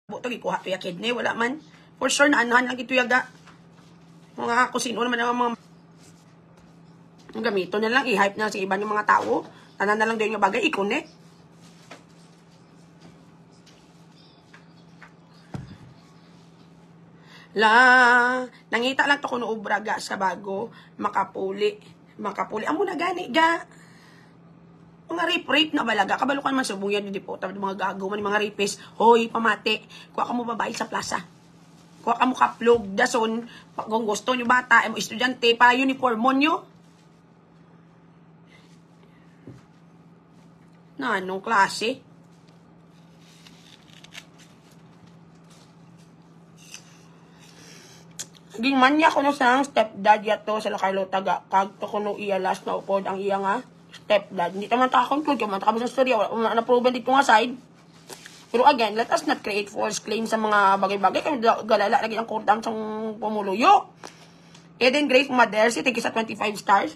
buto gikuha to ya kidney wala man for sure na anahan lang ito yaga mga kusino naman ang mga gamito na lang i-hype na sa iba ng mga tao tanan na lang din yung bagay ikone la nangita lang to kuno ubraga sa bago makapuli amo na gani ga mga rape na balaga kabalukan man subong yan di po tapos mga gago man mga rapist hoy pamati kuha ka mo babae sa plaza kuha ka mo kaplog dason kung gusto nyo bata mo estudyante para uniform mo nyo na anong klase ging manya ko no sang stepdad yato sa Carlo taga kag to kuno iyalas na upod ang iya nga stepdad. Hindi naman ta-conclude kung man sa storya. Wala na-proven dito nga side. Pero again, let us not create false claims sa mga bagay-bagay. Kaya galala lagi ang kordam sa pumuluyo. Eden Grace Madersi, thank you sa 25 stars.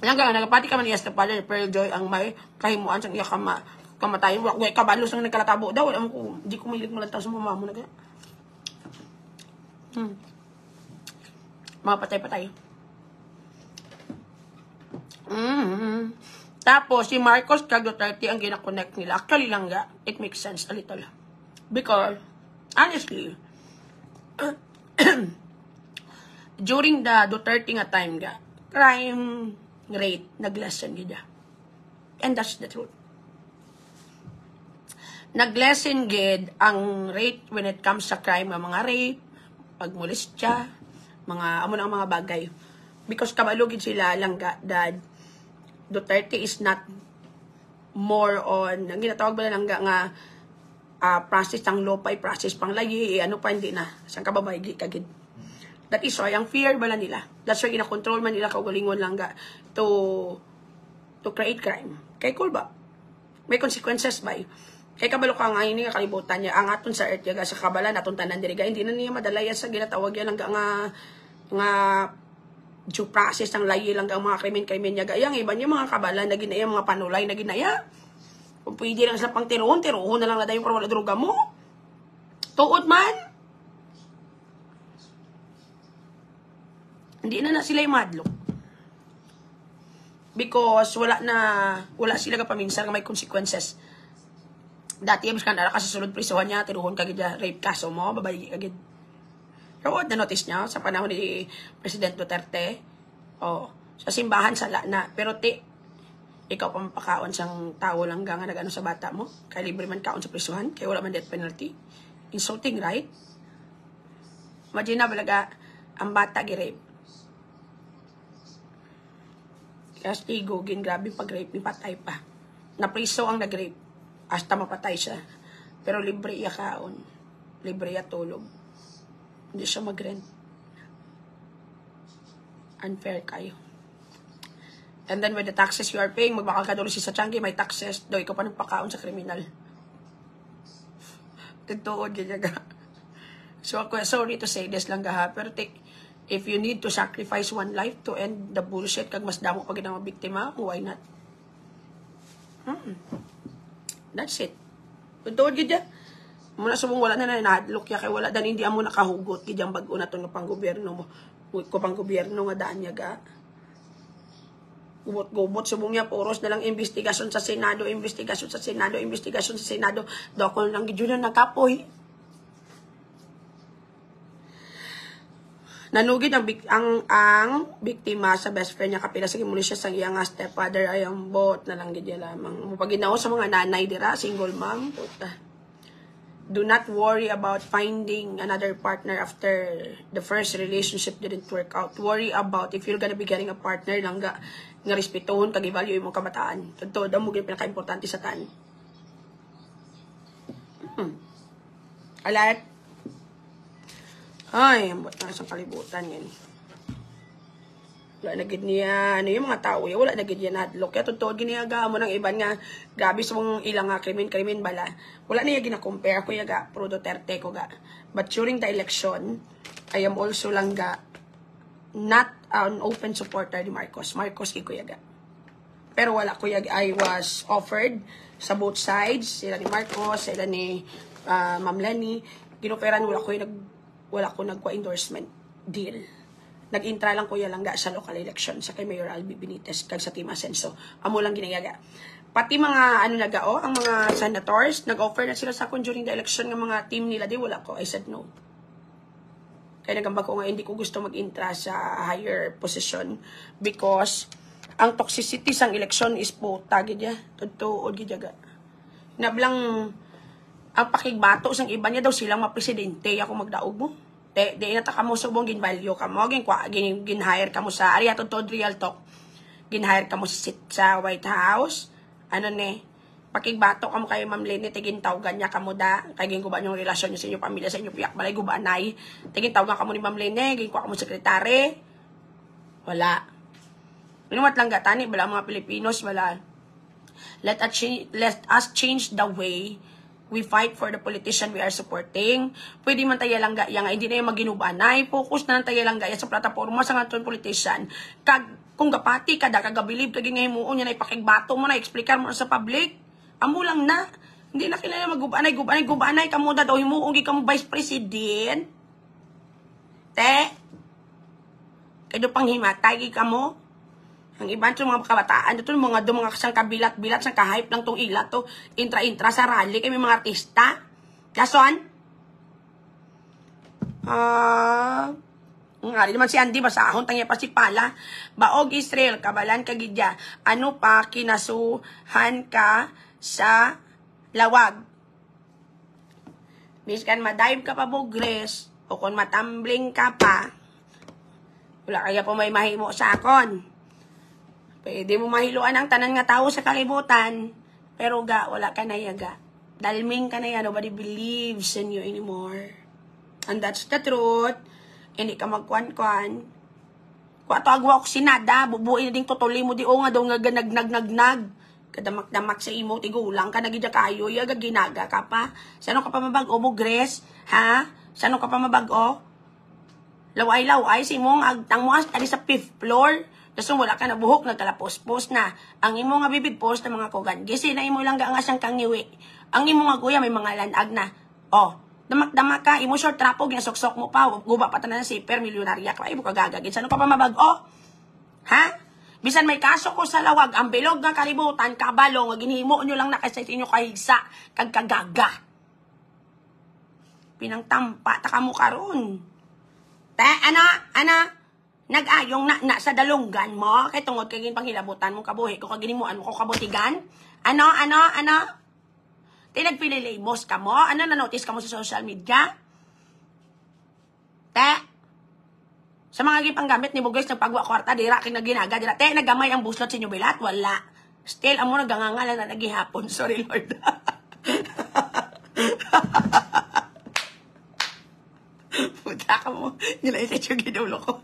Yan ka, nagpati ka man iya sa pala, Pearl Joy, ang may kahimuan sa iya kamatayin. Huwag kabalos ang nagkalatabo daw. Hindi ko mahilig malantaw sa mama mo na kaya. Mga patay-patay. Tapos, si Marcos kag Duterte ang gina-connect nila. Actually lang ga, it makes sense a little. Because, honestly, during the Duterte nga time ga, crime rate nag-lessen gida. And that's the truth. Nag-lessen gid ang rate when it comes sa crime nga mga rape, pagmolestya, mga amo na mga bagay. Because kabalugid sila lang that Duterte is not more on, ang ginatawag ba lang nga process ang lopay, process pang layi, ano pa hindi na, sang kababaygi kagid. That is why, ang fear bala nila. That's why ina-control man nila kaugalingon lang to create crime. Kay cool ba? May consequences ba? Kay kabalo ka nga ini nga kalibutan niya ang aton sa earth yaga sa kabalan aton tanan diri ga hindi na niya madalayan sa ginatawag yan nga due process ang layi lang ang mga krimen niya ga yang iba niya mga kabalan na ginaya mga panulay na ginaya kung pwede lang sa pang tiruhon na lang na dayon para wala droga mo tuod man hindi na sila madlo because wala sila ka paminsan nga may consequences. Dati yung skandala kasi sulod prisuhan niya, tiruhon kagid rape kaso mo, babayi kagid. Pero na-notice niya sa panahon ni President Duterte, sa simbahan sala na. Pero ikaw pa mapakaon sang tao lang nga nagano sa bata mo, kaya libre man kaon sa prisuhan, kaya wala man death penalty. Insulting, right? Imagine na balaga, ang bata gi-rape. Kastigo, grabe pag-rape, ni patay pa. Napriso ang nag-rape. Hasta mapatay siya. Pero libre iya kaon. Libre iya tulog. Hindi siya mag-rent. Unfair kayo. And then with the taxes you are paying, magbakal ka doon si sa Changi, may taxes. Do, ikaw pa nagpakaon sa kriminal. Tituod ganyan ka. So, ako, sorry to say this lang ha. Pero if you need to sacrifice one life to end the bullshit, kag mas damo pag mga biktima, why not? That's it. Tutuod gid ya. Muna subong wala na nahadlok ya kay wala dan hindi amo nakahugot gid ang bag-o naton nga panggobyerno mo. Ko panggobyerno nga daan niya ga. Gubot subong ya puros na lang investigasyon sa Senado, investigasyon sa Senado, investigasyon sa Senado. Dokon lang gid yun na nakapoy. Nanugid ang biktima sa best friend niya kapila sa muli siya sa iyang stepfather ay ang bot na lang gid lamang. Mupaginaw sa mga nanay dira, single mom, puta. Do not worry about finding another partner after the first relationship didn't work out. Worry about if you're gonna be getting a partner lang nga respetuhon kag i-value imong kabataan. Totoo daw mo gyud pinaka-importante sa tan. Alert. Ay, ang na sa kalibutan yan. Wala na gid niya, yung mga tao, wala na gid niya nadlok. Kaya totoo, giniyaga mo ng iban nga, gabi sa mong ilang nga krimen bala. Wala niya gina-compare ko yaga, pro Duterte ko ga. But during the election, I am also lang ga, not an open supporter ni Marcos. Marcos, ko yaga. Pero wala ko I was offered sa both sides, sila ni Marcos, sila ni Ma'am Lenny, ginoperan wala ko nagwa-endorsement deal. Nag-intra lang ko lang sa local election sa kay Mayor Albi Benitez kag sa Team Asenso. Amo lang ginayaga. Pati mga ang mga senators, nag-offer na sila sa akin during the election ng mga team nila, di wala ko. I said no. Kaya nagambag ko nga, hindi ko gusto mag-intra sa higher position because ang toxicity sang election is po tagid ya. Totoo, gidyaga. Nablang, ang pakigbato sang iba niya daw silang mapresidente, ako magdaog mo. Di nata ka mo subong ginvalue ka mo, gin-hire ka mo sa, ariya totoo real talk, gin-hire ka mo sa White House, pakigbato ka mo kay Ma'am Lenny, tigin tawgan niya ka mo da, kay ginguban yung relasyon niyo sa inyong pamilya, sa inyong piyak, balay gubanay, tigin tawgan ka mo ni Ma'am Lenny, ginkuha ka mo sekretary, wala. Inumat lang gatani, wala mga Pilipinos, wala. Let us change the way we fight for the politician we are supporting. Pwede man tayo lang gaya nga, hindi na yung maginubanay, focus na lang tayo lang gaya sa plataforma sa ngayon politician. Kung gapati ka, kagabilib, kaging ngayon mo, yan ay pakigbato mo na, explicar mo na sa public, amo lang na. Hindi na kailangan gubanay, kamo da daw, himuungi kamo vice president. Kaya pang himatay ka mo. Ang iba ito mga kabataan, ito mga sang kabilat-bilat, sang kahype lang tong ilat to, intra-intra sa rally, kay may mga artista. Kason? Nga naman si Andy, basahon, tangya pa si Pala. Baog Israel, kabalan kagidya, ano pa, kinasuhan ka sa lawag. Biskan madive ka pa bugres, o kung matambling ka pa, wala kaya po may mahimo sa akon. Pwede mo mahiluan ang tanan nga tao sa kalibutan, pero wala ka na yaga. Dalming ka na yan, nobody believes in you anymore. And that's the truth. Hindi ka magkwan-kwan. Kung ato agwa ko sinada, bubuin na ding tutuli mo di o nga daw nga nag-nag-nag. Kadamak-damak sa imo, tigulang ka, nagidya kayo, yaga ginaga ka pa. Sano ka pa mabago mo, Grace? Ha? Sano ka pa mabago? Laway-laway, si mong agtang mo ali sa 5th floor. Tapos wala ka na buhok, nagkalapos-pos na. Ang imo nga bibig pos na mga kugan. Gisi na imo lang nga siyang kangiwi. Ang imo nga kuya may mga lanag na. Damak-damak ka, imo short trapo, ginasuksok mo pa. Guba pa tanan si per milyonarya ka. Imo kagagagin. Saan ka pa mabago? Ha? Bisan may kaso ko sa lawag, ang bilog nga kalibutan, kabalo, nga ginhimo nyo lang na kasi inyo kahigsa, kag kagaga. Pinangtampa, taka mo karon. Nag-ayong na sa dalunggan mo, kay tungod kay panghilabutan mo kabuhi ko, kaginimuan mo ko kabutigan. Tinagpililimos ka mo? Na-notice ka mo sa social media? Sa mga gipanggamit ni Bugres, nagpagwa kwarta, dira king naginaga, dira. Nagamay ang buslot sa inyo bilat? Wala. Still, amo nagangangalan na nagihapon. Sorry, Lord. Puta ka mo. Nilaisip yung ginulo ko.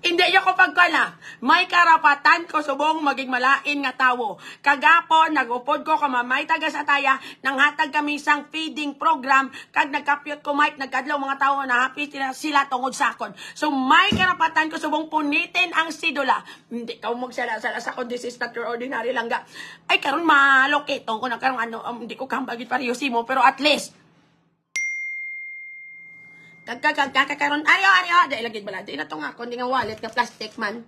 Hindi yung ko pagkala. May karapatan ko subong maging malain nga tawo. Kagapon, nag-upod ko kamamay taga sa taya, nang hatag kami isang feeding program, kag nagkapyot ko mic, nagkadlaw mga tawo na happy sila tungod sakon. So may karapatan ko subong punitin ang sidula. Hindi ka magsala-sala sa kon, this is not your ordinary langga. Ay karon maloketong ko na karon hindi ko kambagit pariyosi mo, pero at least kakaron aryo dahil lagid bala di na to nga kundi nga wallet nga plastic man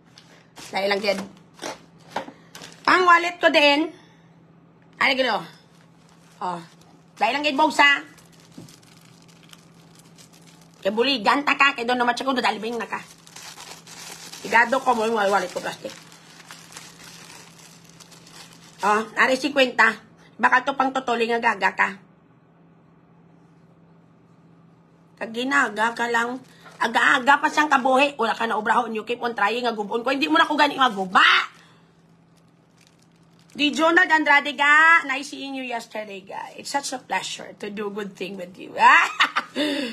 dahil lang din pang wallet ko din ano gilo dahil lang gid bogsa kay buligan ta ka kay doon naman siya kung dalibing na ka igado ko mo yung wallet ko plastic ari 50 baka to pang tutuli nga gaga ka. Ginaga ka lang. Aga-aga pa siyang kabuhi. Wala ka na obrahon. You keep on trying nga gubon ko. Hindi mo na ko gani nga guba. Di Jonah Andrade ga. Nice seeing you yesterday ga. It's such a pleasure to do good thing with you.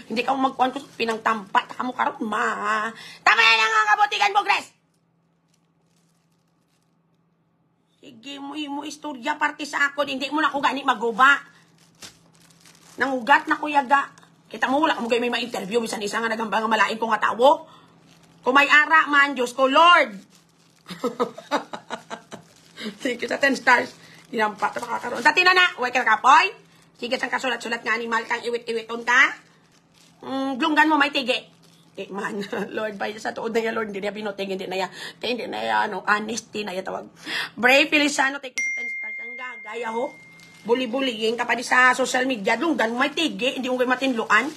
Hindi ka mo magkuhan ko pinangtampat. Ka mo karon ma. Tama na nga kabutigan mo, Grace. Sige mo istorya parte sa ako. Hindi mo na ko gani maguba. Nangugat na ko yaga. Kita mo, wala ka mo kayo may ma-interview. Bisan isa nga nagambang malain ko nga tawo. Kung may ara man, Diyos ko, Lord. Thank you sa 10 stars. Dinampa ito makakaroon. Sa tinana, huwag ka kapoy. Sige sang kasulat-sulat nga animal kang iwit-iwiton ka. Glunggan mo may tigi. Man, Lord, by sa tuod na yan, Lord, hindi na binuting, hindi na yan, honesty na yan tawag. Brave Feliciano, thank you sa 10 stars. Ang gagaya ho. Buli-buliing ka pa di sa social media. Glunggan mo may tigi, hindi mo kayo matinluan.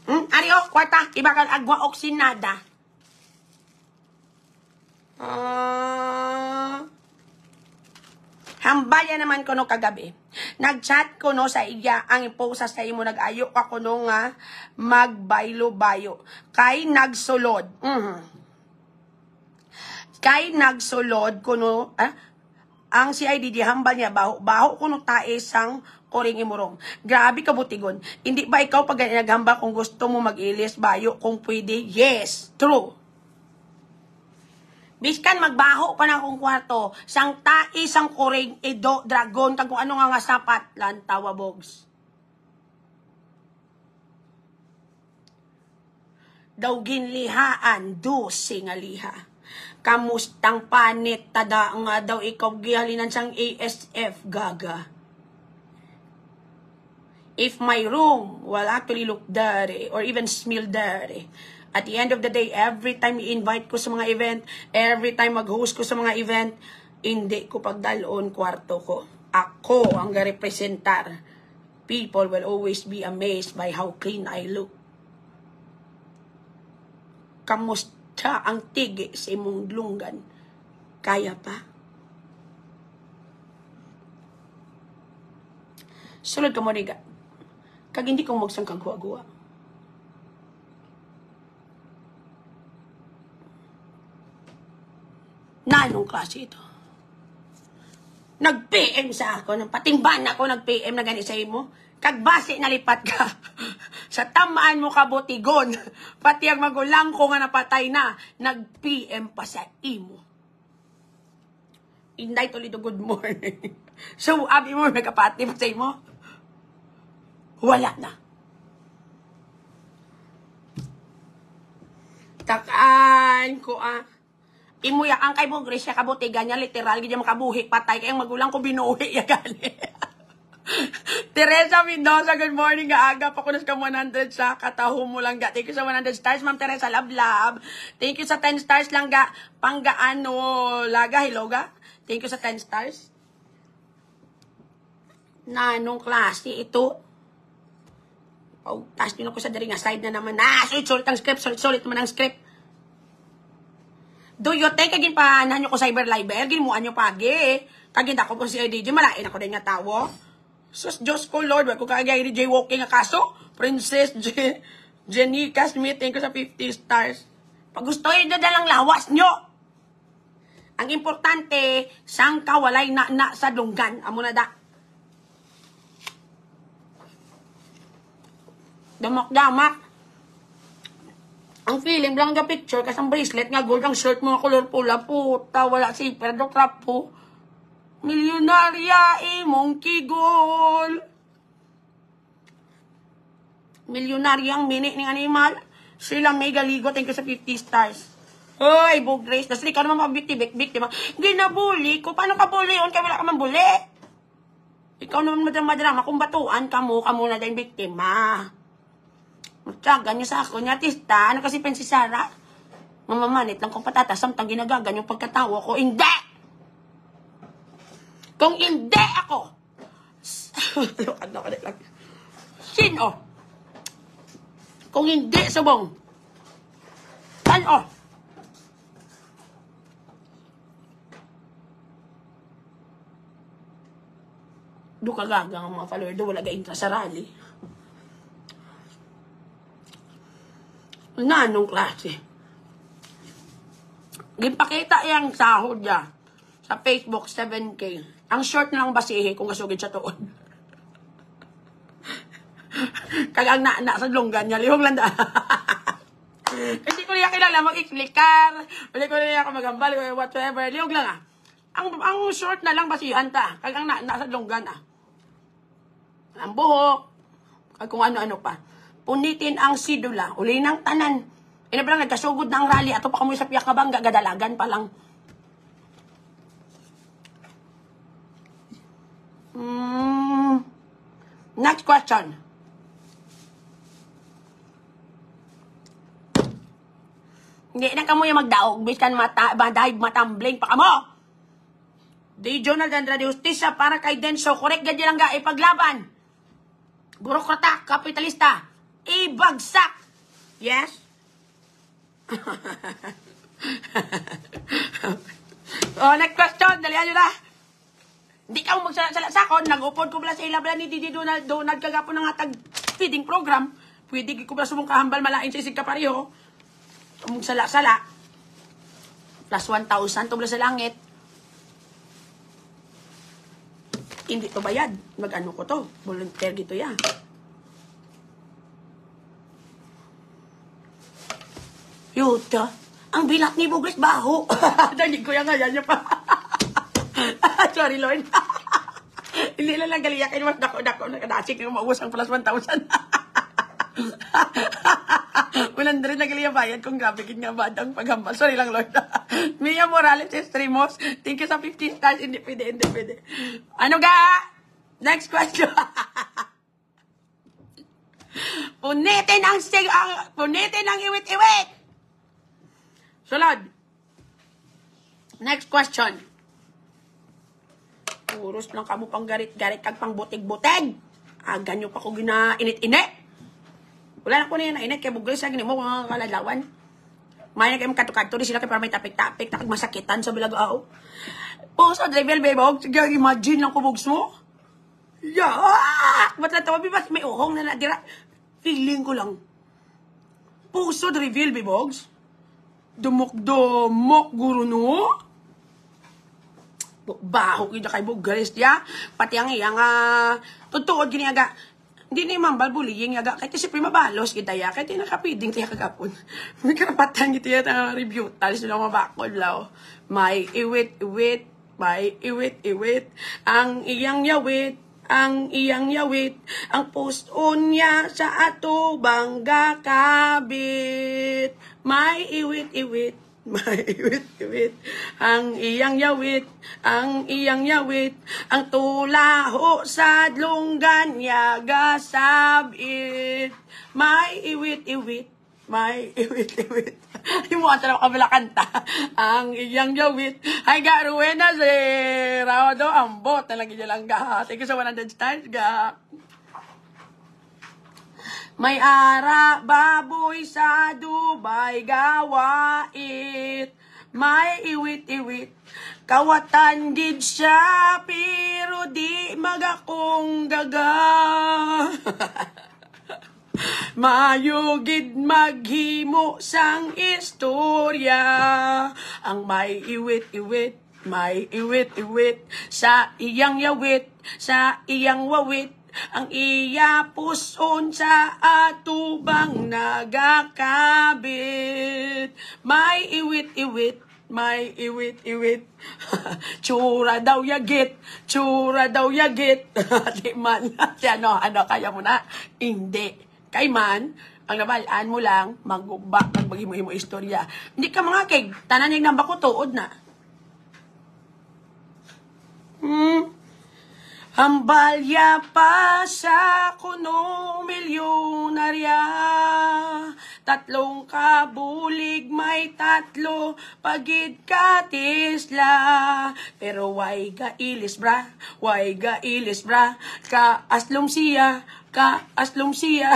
Ario, kwarta, iba kang agwa oksinada. Hambaya naman ko no kagabi. Nag-chat ko no sa iya, ang iposa sa imo nag-ayo ako no nga magbaylo-bayo. Kay nagsulod. Kay nagsulod ko no, ang CIDD hambal niya, baho ko no tae sang koring imurong. Grabe ka butigon. Hindi ba ikaw pag naghamba kung gusto mo mag-ilis bayo kung pwede? Yes, true. Biskan magbaho pa na akong kwarto. Sang tai, sang koring, edo, dragon, kag kung ano nga sapat, lantawa bogs. Daw ginlihaan, dusi nga liha. Kamustang panit, tada nga daw ikaw gihalinan sang ASF, gaga. If my room will actually look dirty or even smell dirty, at the end of the day, every time i-invite ko sa mga event, every time mag-host ko sa mga event, hindi ko pagdaloon kwarto ko. Ako ang representar. People will always be amazed by how clean I look. Kamusta ang tigi sa imong lunggan? Kaya pa? Sulod ka mo, Riga. Kag hindi kong magsang kagwa-gwa. Na anong klase ito? Nag-PM sa ako, nang patingban ako, nag-PM na gani sa imo. Kagbase nalipat ka. Sa tamaan mo ka butigon. Pati ang magulang ko nga napatay na, nag-PM pa sa imo. Inday Toledo, good morning. So, abi mo, nagkapati pa sa imo? Wala na. Takaan ko imuya ang kay mo Gresya kabutigan niya literal gid makabuhi patay kay ang magulang ko binuhi ya gali. Teresa Mendoza, good morning aga pa ko nas ka 100 sa kataho mo lang ga. Thank you sa 100 stars Ma'am Teresa, love. Thank you sa 10 stars lang ga. Panggaano laga hiloga. Thank you sa 10 stars. Na anong klase ito? Oh, taas din ako sa diri nga side na naman. Sulit ang script, sulit naman ang script. Do you think kagin pa nanyo ko cyber libel? Ginuan nyo pagi. Kagin ako po si DJ. Malain ako din nga tawo. Sus, Diyos ko, Lord. Wag ko kagay ni J. Walking nga kaso. Princess Jenica Smith. Thank you sa 50 stars. Pag gusto yun na lang lawas nyo. Ang importante, sang kawalay na sa lunggan. Amo na da. Damak-damak. Ang feeling lang ga picture kasang bracelet nga gold ang shirt mo color pula puta wala si pero trap po. Milyonarya imong kigol. Milyonaryang mini ning animal. Sila may galigo, thank you sa 50 stars. Hoy, Bog Grace, das ikaw naman biktima. Ginabuli ko, paano ka bully yun? Kaya wala ka man bully. Ikaw naman madrama kung batuan kamo na din biktima. Magtsaga niyo sa ako niya, tista. Ano kasi pensi Sara? Mamamanit lang kung patatas, samtang ginagagan yung pagkatawa ko. Hindi! Kung hindi ako, sino? Kung hindi subong, ano? Do kagagang mga follower, do wala ga-intra sa rally. Na anong klase? Ginpakita yung sahod niya sa Facebook 7K. Ang short na lang basihe kung kasugid siya tuon. Kaya ang na sa lunggan niya, lihong landa. Hindi ko niya kilala mag-iklikar. Hindi ko niya magambal, whatever. Lihong lang Ang short na lang basihan ta. Kaya ang na sa lunggan Ang buhok. Kung ano-ano pa. Punitin ang sidula. Uli ng tanan. Inabalang nagkasugod na ang rally. Ato pa kamo sa piyak nga bangga. Gadalagan pa lang. Next question. Hindi na kamo yung magdaog. Biskan dahil matambling pa kamo. Di Jonathan Andrade Justicia para kay Denso. Correct ganyan lang ga. Ipaglaban. Burokrata. Kapitalista. Ibagsak. Yes? Next question. Dalihan nyo na. Hindi ka mo magsalasakon. Nag-upod ko pala sa ilabla ni Didi Donald kagapon ng atag feeding program. Pwede ko pala sumong kahambal malain sa isig kapareho. Mong sala-sala. Plus 1,000 tubla sa langit. Hindi to bayad. Mag-ano ko to. Volunteer gito ya. Yuta. Ang bilat ni Bugres baho. Dali ko yan nga yan pa. Sorry, Lord. Hindi lang galiyakin. Mas dako-dako. Nakadasik yung maubos ang plus 1,000. 100 na galiya bayad kung grabe kin nga bad ang paghambal. Sorry lang, Lord. Mia Morales Estremos. Thank you sa 15 stars. Hindi pwede. Ano ga? Next question. Punitin ang iwit-iwit. Sulod. Next question. Puros lang kamo pang garit-garit kag pang butig-butig. Ganyo pa ko gina-init-init. Wala na ko na yan, kaya bugay sa gini mo, mga kalalawan. Maya kayo magkatukato rin sila kaya para may tapik-tapik, takag masakitan sa bilagaaw. So, drivel, bebog, sige, imagine lang kubugs mo. Ba't lang tawa, bibas, may uhong na nadira. Feeling ko lang. Puso, drivel, bebogs. Dumok-dumok, guru, no? Baho kita kay bugres, ya. Pati ang iyang, tutuod, giniaga. Hindi na yung mambal bullying yaga. Kahit si mabalos kita ya. Kahit nakapiding tiya kagapon. May karapatan kita ya review. Talis nila mabakod lao. May iwit-iwit. May iwit-iwit. Ang iyang yawit. Ang iyang yawit. Ang post-on niya sa ato bangga kabit. May iwit-iwit. May iwit-iwit, ang iyang yawit, ang iyang yawit, ang tulaho sa lunggan yaga sabit. May iwit-iwit, may iwit-iwit. Yung mga tanong kabila kanta, ang iyang yawit, ay garuwe na si Raudo, ambot, talagi niya lang ga. Thank you sa 100 stars ga. May ara baboy sa Dubai gawait. May iwit-iwit. Kawatan gid siya pero di magakong gaga. Mayugid maghimo sang istorya. Ang may iwit-iwit. May iwit-iwit sa iyang yawit, sa iyang wawit. Ang iya puson sa atubang nagakabit. May iwit-iwit, may iwit-iwit. Tsura daw yagit, tsura daw yagit. Di man, ano kaya mo na? Hindi. Kay man, ang nabalaan mo lang, magbag mo istorya. Hindi ka mga keg, tanan yung namba ko tuod na. Hambalya pa sa kuno milyonarya. 3 kabulig may 3 pagid katisla. Pero way gailis bra, way gailis bra. Kaaslom siya, kaaslom siya.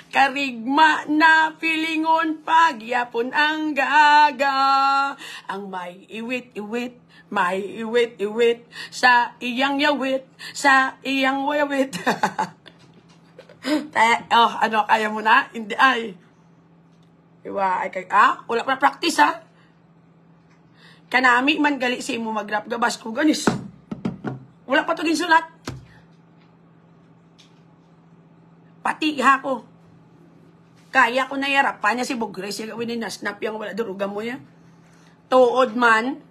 Karigma na pilingon pagyapon ang gaga. Ang may iwit-iwit, may iwit-iwit sa iyang yawit, sa iyang wawit. Ano, kaya mo na? Hindi ay. Iwa, ay kay, wala pa na practice, Kanami man gali si mo mag-rap gabas ko, ganis. Wala pa to ginsulat. Pati ko. Kaya ko na yarap pa niya si Bugres, yung gawin na snap yung wala durugan mo ya. Tuod man.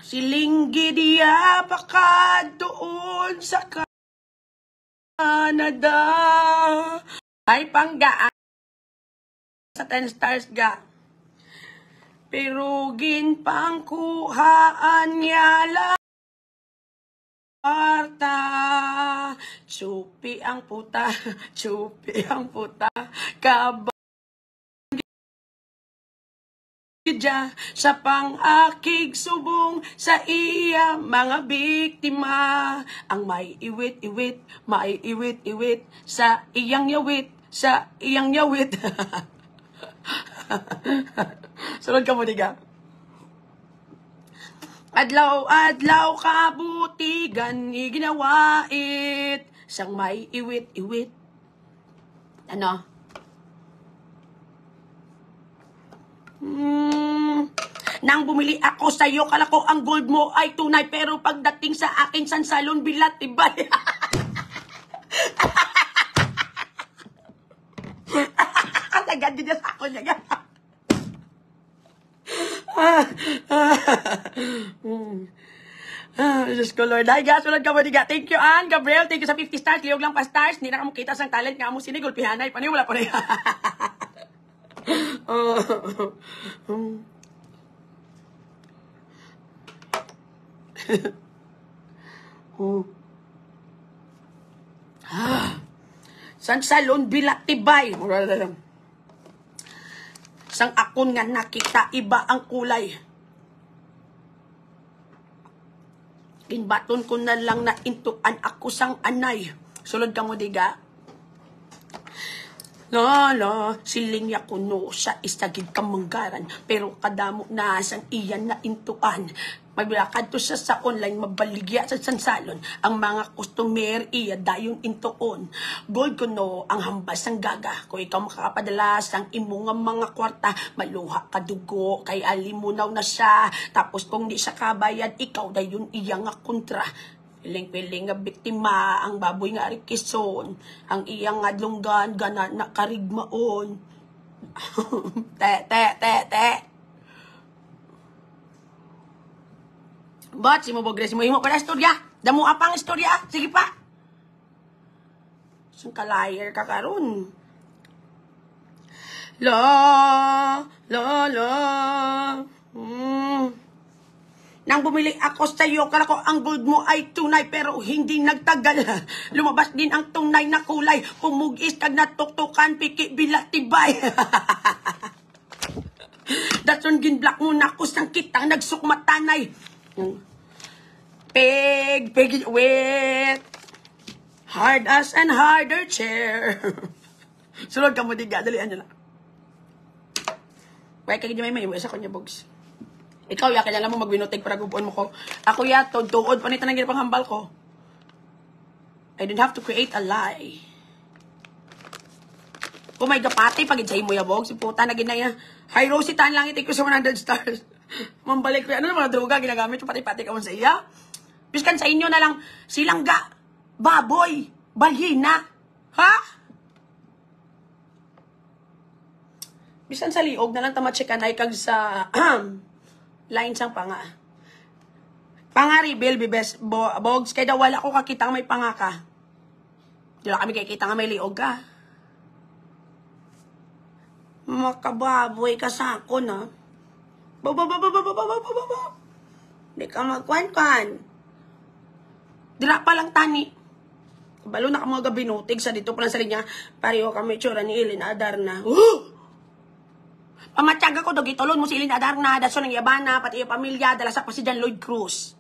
Silinggi diya baka doon sa Canada. Ay panggaan sa 10 stars ga. pero ginpangkuhaan niya lang kwarta. Tsupi ang puta, tsupi ang puta, kabagya sa pang-akig subong sa iya mga biktima. Ang may iwit-iwit, may iwit-iwit sa iyang yawit, sa iyang yawit. Sunod ka mo, diga. Adlaw-adlaw kabutigan iginawait sang may iwit-iwit. Ano? Nang bumili ako sa'yo, kala ko ang gold mo ay tunay, pero pagdating sa akin, sansalon bilat, tibay. Agad din sa ako niya. Diyos ko, Lord. Ay, guys, sunod ka mo, diga. Thank you, Ann. Gabriel, thank you sa 50 stars. Liog lang pa stars. Hindi na ka makita sang talent nga mo sinigulpihan. Ay, panay, wala pa rin. San salon bilat tibay. Sang akon nga nakita iba ang kulay. Inbaton ko na lang na intuan ako sang anay. Sulod ka mo, diga. Lala, siling ya kuno sa istagid kamanggaran, pero kadamo na sang iyan na intuan. Mabilakad to siya sa online, mabaligya sa sansalon. Ang mga customer iya dayon intuon. Gold kuno ang hambas sang gaga. Kung ikaw makakapadala sang imong mga kwarta, maluha ka dugo, kay alimunaw na siya. Tapos kung di siya kabayad, ikaw dayon iya nga kontra. Piling-piling nga biktima, ang baboy nga arikison, ang iyang adlunggan, gana na karigmaon. te. Ba't si mo bogres mo? Himo pala istorya. Damo apang istorya. Sige pa. Saan ka liar ka karon? Nang bumili ako sa iyo, kala ko ang gold mo ay tunay, pero hindi nagtagal. Lumabas din ang tunay na kulay. Pumugis kag natuktukan, piki bilat tibay. Datson ginblock mo na ko sang kitang nagsukmatanay. Peg, wait. Hard as and harder chair. Sulod ka mo, diga. Dalian nyo na. Wait, kagin may isa ko niya, bogs. Ikaw, ya, kanya lang mo magbinutig para gubuan mo ko. Ako, ya, tuod, panita nang ginapang hambal ko. I didn't have to create a lie. Kung may gapati, pag-itsay mo ya, bogs. Si puta na ginaya. Hi, Rosie, taan lang itik ko sa 100 stars. Mambalik ko, ano mga droga ginagamit yung pati-pati ka mo sa iya? Biskan sa inyo na lang, silangga, baboy, balyina. Ha? Biskan sa liog na lang tamatsekan ay kag sa line sang panga. Panga rebel, bibes, bogs, kaya daw wala ko kakitang may panga ka. Di lang kami kikita nga may liog ka. Makababoy ka sa ako, na. Di ka magkwan-kwan. Dila pa lang tani. Balo na ka mga binutig sa dito pa lang sa linya. Pareho kami tsura ni Ilin Adarna. Pamatyaga ko, dog itulon mo si Ilin Adarna. Datso ng Yabana, pati yung pamilya, dala sa President Lloyd Cruz.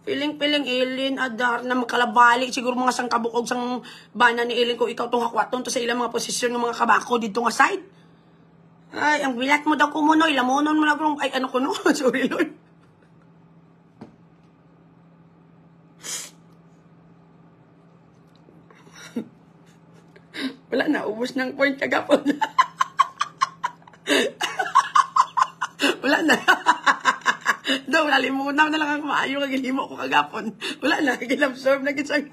Piling-piling Ilin Adarna, makalabali. Siguro mga sangkabukog sang bana ni Ilin ko, ikaw itong hakwaton to sa ilang mga posisyon ng mga kabako dito nga side. Ay, ang bilat mo daw kumunoy. Lamunon mo na kung, ay ano ko no? Sorry, Lord. Wala na, ubos ng point kagapon. Wala na. Daw, nalimunaw na lang ang maayo kagilimo ko kagapon. Wala na, kagilabsorb na gisang.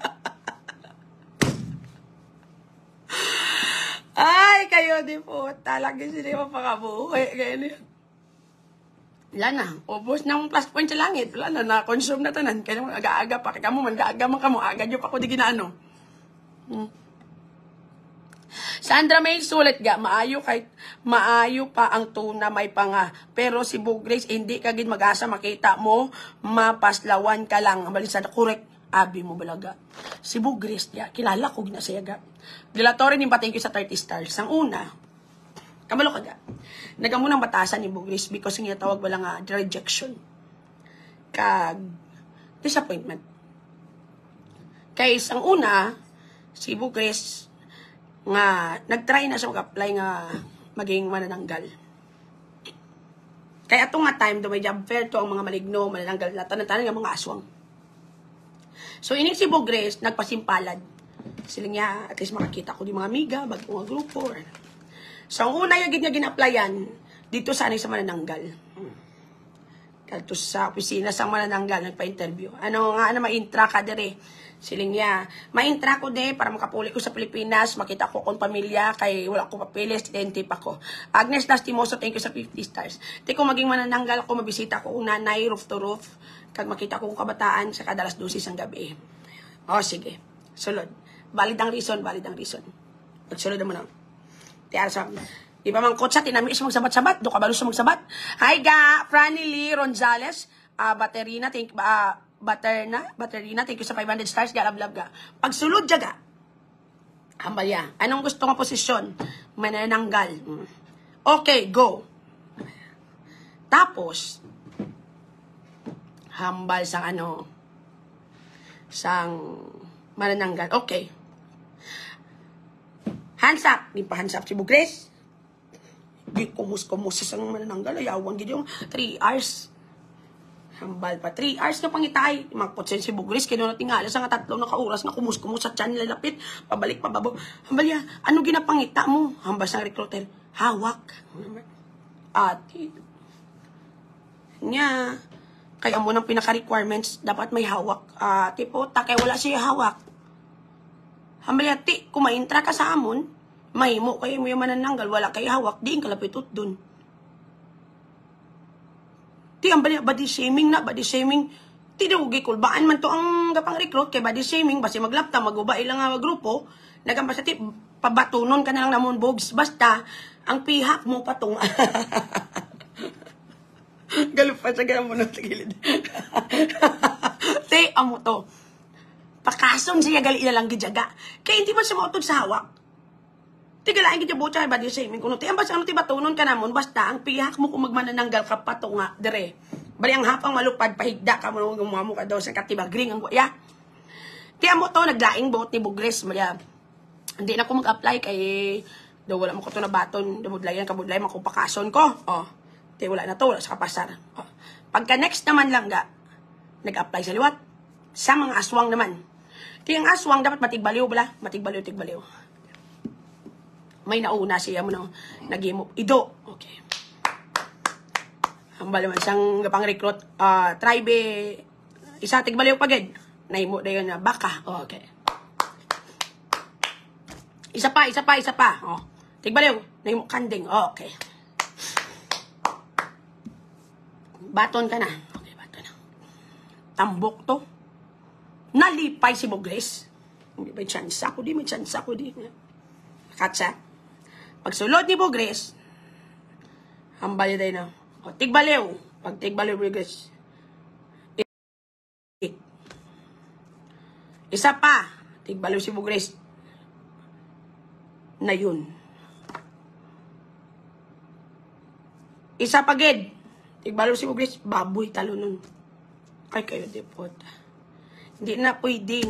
Ay, kayo di po. Talagi sila mapakabuhay. Kaya niya. Wala na, ubos ng plus point sa langit. Wala na, na-consume na tanan. Kaya naman, aga-aga pa. Kaya mo man, aga-aga man ka mo. Aga nyo pa ko di ginaano. Sandra May sulit ga, maayo pa ang tuna may panga. Pero si Bugres, hindi ka gid mag-asa makita mo, mapaslawan ka lang. Balisan, correct, abi mo balaga. Si Bugres, ya, kilala ko gina siya ga. Dilatory ni bating ko sa 30 stars. Ang una, kabalo ka ga. Nagamunang batasan ni Bugres because nga tawag wala nga rejection. Kag disappointment. Kaya ang una, si Bugres, nga nagtry na siya mag-apply nga maging manananggal. Kaya itong nga time, may job fair to ang mga maligno, manananggal na tanan-tanan nga mga aswang. So, ining si Bugres, nagpasimpalad. Sila niya, at least makakita ko di mga amiga, bagong mga grupo. So, ang una yung niya gina-applyan, dito sa manananggal. Kalto sa opisina sa manananggal, nagpa-interview. Ano nga, ma-intra ka dire. Siling niya, ma-intra ko de para makapuli ko sa Pilipinas, makita ko kung pamilya, kay wala ko papilis, identity pa ko. Agnes Lastimoso, thank you sa 50 stars. Di ko maging manananggal ko, mabisita ko kung nanay, roof to roof, kag makita ko kung kabataan sa kadalas 12 ang gabi. O, sige. Sulod. Valid ang reason. Pagsulod mo na. Tiyara sa di ba mang kotsa, tinamis magsabat-sabat, do ka balo sa magsabat. Hi ga, Franny Lee Ronzales, Baterina, Baterina, thank you sa 500 stars, galab-lab ga. Pagsulod jaga, hambal ya. Anong gusto nga posisyon? Manananggal. Okay, go. Tapos, hambal sang sang manananggal. Okay. Hands up. Di pa hands up si Bugres. Di kumus-kumus sang manananggal. Ayawan gid yung 3 hours. Hambal pa. 3 hours na pangitay. Magpotsen si Bugres. Kaya na tingala sa nga 3 na kauras na kumus-kumus sa tiyan lalapit. Pabalik, pababo. Hambal ya. Ano ginapangita mo? Hambal sang recruiter. Hawak. Ati. Nya. Kaya mo ng pinaka-requirements, dapat may hawak. Tipo, kaya wala siya hawak. Hambal ya. Ti, kung maintra ka sa amon, mahimo kayo mo yung manananggal, wala kayo hawak, diin kalapitot dun. Ti, ang body shaming na, body shaming. Ti, daw, gikulbaan man to ang gapang recruit, kay body shaming, basi maglapta, mag-uba ilang grupo, nagampasa, ti, pabatunon ka na lang namon, Bogs. Basta, ang pihak mo patong. Galupan sa gana mo na sa gilid. Ti, amo to. Pakason siya gali na lang gidyaga. Kaya hindi man siya mautod sa hawak. Tigalain kita butya ba di shaming kuno ti ambas ano ti batunon ka namon basta ang pihak mo kung magmanananggal ka pato nga dire. Bali ang hapang malupad pahigda ka mo gumuamo ka daw sa katibagring ang ya. Ti amo to naglaing buot ni Bugres malya. Hindi na ko mag-apply kay daw wala mo ko to na baton, dabudlayan ka budlay makupakason ko. Oh. Ti wala na to wala sa kapasar. Oh. Pagka next naman lang ga nag-apply sa liwat sa mga aswang naman. Ti ang aswang dapat matigbaliw bala, matigbaliw. May nauna siya mo no, nag-imo. Ido. Okay. Hambal naman siyang gapang recruit. Tribe, isa tigbaliw pagid. Naimo na yun na baka. Okay. Isa pa. Oh. Tigbaliw. Naimo kanding. Okay. Baton ka na. Okay, baton na. Tambok to. Nalipay si Bugres. May chance ako di. Katsa. Pagsulod ni Bugres, hambal day na. O, tigbaliw. Pag tigbaliw, Bugres. Isa pa. Tigbaliw si Bugres. Na yun. Isa pagid. Tigbaliw si Bugres. Baboy talo nun. Ay, kayo depot. Hindi na pwede.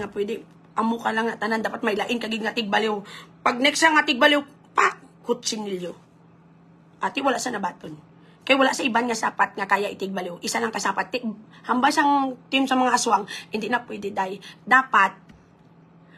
Amo ka lang na tanan. Dapat may lain kagig nga tigbaliw. Pag next nga tigbaliw, pak! Kutsinilyo. Ati wala sa nabaton. Kaya wala sa iban nga sapat nga kaya itigbaliw. Isa lang kasapat. Hambas ang team sa mga aswang, hindi na pwede day. Dapat,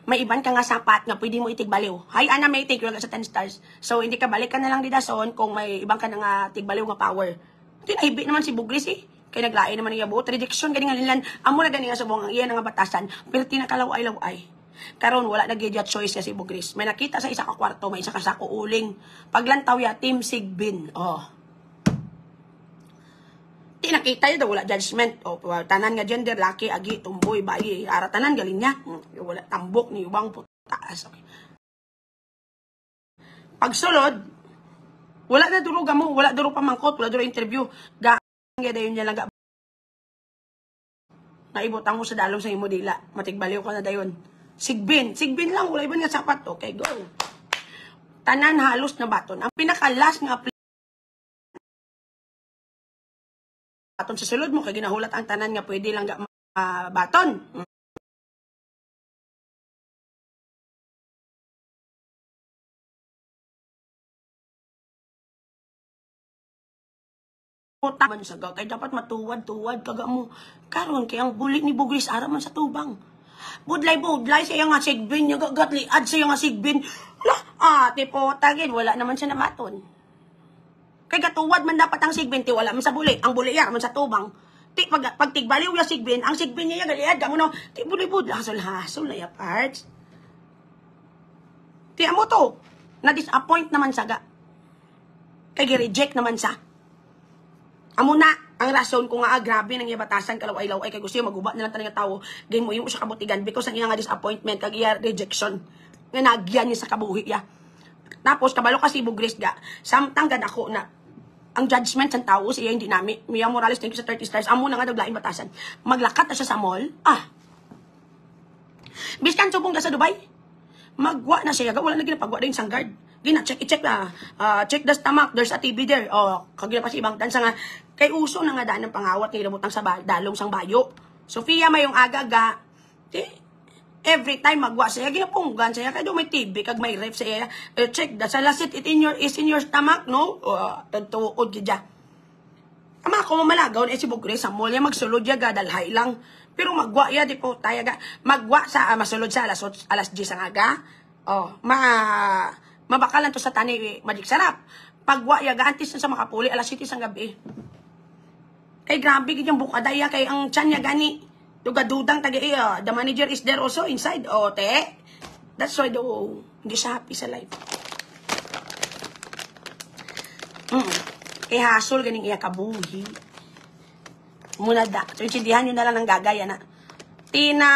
may iban ka nga sapat nga pwede mo itigbaliw. Hay, ana, may take sa 10 stars. So, hindi ka balik ka na lang didason kung may ibang ka na nga tigbaliw nga power. Tinahibi naman si Bugres eh. Kaya naglain naman niya buot. Rejection, ganing nga amo na ganing nga subong ang iyan nga batasan. Pero tinakalaw-ay-law-ay. Karon wala na gyud choice kasi Bugres. May nakita sa isa ka kwarto, may isa ka sako uling. Paglantaw ya Team Sigbin. Oh. Di nakita yun, wala judgment. Oh, tanan nga gender, laki, agi, tumboy, bayi, ara tanan galing niya. Wala tambok ni ubang putaas. Okay. Pagsulod, wala na duro mo, wala duro pamangkot, wala duro interview. Gaya dayon niya lang naibutang mo sa dalom sa imo dila. Matigbaliw ka na dayon. Sigbin lang, wala iba nga sapat. Okay, go. Tanan halos na baton. Ang pinakalas nga baton sa sulod mo, kay ginahulat ang tanan nga pwede lang baton. Taman sa kay dapat matuwad-tuwad kaga mo. Karon kay ang bulik ni Bugris ara man sa tubang. Budlay siya nga sigbin niya gatliad siya nga sigbin. Ate po tagin wala naman siya namaton. Kay gatuwad man dapat ang sigbin ti wala man sa bulik. Ang bulik man sa tubang. Ti pag tigbaliw ya sigbin, ang sigbin niya galiad gamo no. Ti bulibud hasol na ya parts. Ti amo to. Na disappoint naman saga. Kay gi-reject naman sa. Amo na ang rason ko nga grabe nang ibatasan kalaway-laway kay gusto maguba na lang tanang tao game mo yung sa kabutigan because ang iya nga disappointment kag iya rejection nga nagyan niya sa kabuhi ya. Tapos kabalo kasi Bugris ga samtang gad ako na ang judgment sa tao siya hindi nami Mia Morales thank you sa 30 stars amo na nga daglaing batasan maglakat na siya sa mall biskan subong da sa Dubai magwa na siya wala na ginapagwa din sang guard i-check na. Check the stomach. There's a TB there. Kagila pa si ibang tansa nga. Kay uso na nga daan ng pangawat ni ramutang sa dalong sang bayo. Sofia mayong aga-aga. Every time magwa siya, ginapunggan siya. Kaya may TB, kag may ref siya. Check, sa lasit is in your stomach, no? Tuod gidya. Ama ako mamalagaw na si Bugres sa mall niya magsulod ya gadalhay lang. Pero magwa ya di po tayo magwa sa masulod sa alas 10 ang aga. Mabakalan to sa tani madik sarap. Pagwa ya gaantis sa makapuli alas 7 ang gabi. Kay grabe gid yung bukadaya kay ang tiyan niya gani. Dugadudang tagi the manager is there also inside. Te. That's why hindi siya happy sa life. Kay hasol ganing iya kabuhi. Muna da. So intindihan nyo na lang ng gagaya na. Tina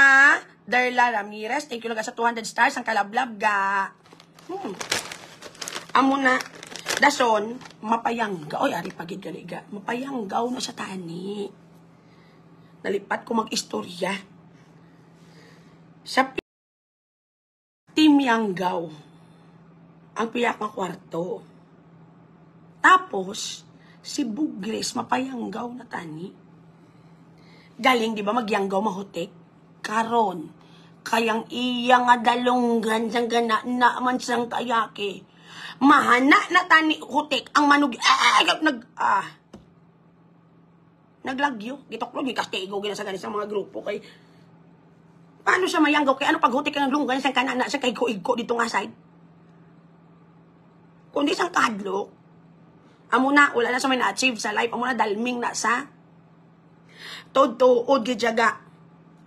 Darla Ramirez, thank you lang sa 200 stars ang kalablab ga. Amo na dason mapayanggaw ari pagid galiga mapayanggaw na sa tani nalipat ko mag-istorya sa timyanggaw ang piyak nga kwarto tapos si Bugres mapayanggaw na tani galing di ba magyanggaw mahutek karon kayang iya nga dalonggan sang gana na man sang kayake mahana na tani hutik ang manug naglagyo gitoklo gi kastigo gina sa ganisa mga grupo kay paano siya mayanggaw kay ano pag hutik ang lunggan sang kanana sa kay ko dito nga side kundi sang kadlok amo na wala na sa may na-achieve sa life amo na dalming na sa tuod gi jaga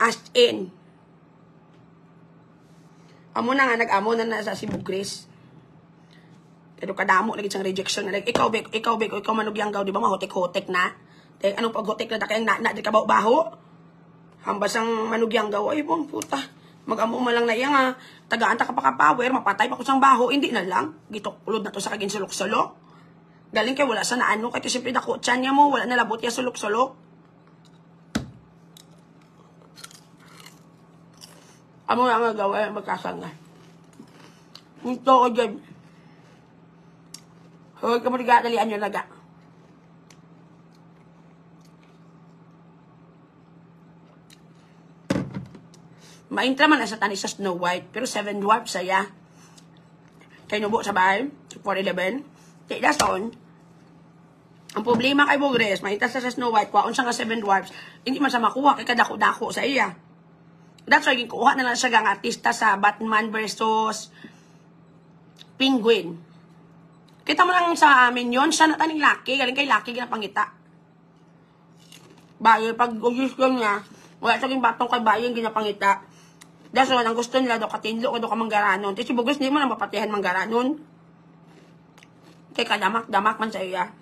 as in amo na nga nag-amo na sa si Bugres. Pero kadamo lagi siyang rejection na like ikaw manugyanggaw di ba mahotek-hotek na. Anong paghotek na kayang na di ka baho? Hambas ang manugyanggaw ay bon puta. Mag-amo man lang na iya nga tagaan ta ka pa power mapatay pa ko sang baho hindi na lang gituklod na to sa kagin sulok-sulok. Galing kay wala sa naano kay simple dako tiyan niya mo wala na labot ya sulok-sulok. Amo nga magawa magkasanga. Ito o dyan. Huwag ka mo nagdalian yun naga. Maintra man na sa tanis sa Snow White. Pero 7 dwarfs saya. Kaya nubo sa bahay. 411. Dason. Ang problema kay Bugres. Maintra sa Snow White. Kwaon siya nga 7 dwarfs. Hindi man sa makuha. Kaya kadako-dako sa iya. That's why kuha na lang siya gang artista sa Batman versus Penguin. Kita mo lang sa amin yon siya na taning laki. Galing kay laki ginapangita. Bayo, pag use ko niya, wala siya batong kay bayo yung ginapangita. That's why, ang gusto nila do katinlo o do ka manggaranon. Kasi si Bugres, hindi mo na mapatihan manggaranon. Kay kadamak-damak man sa iya.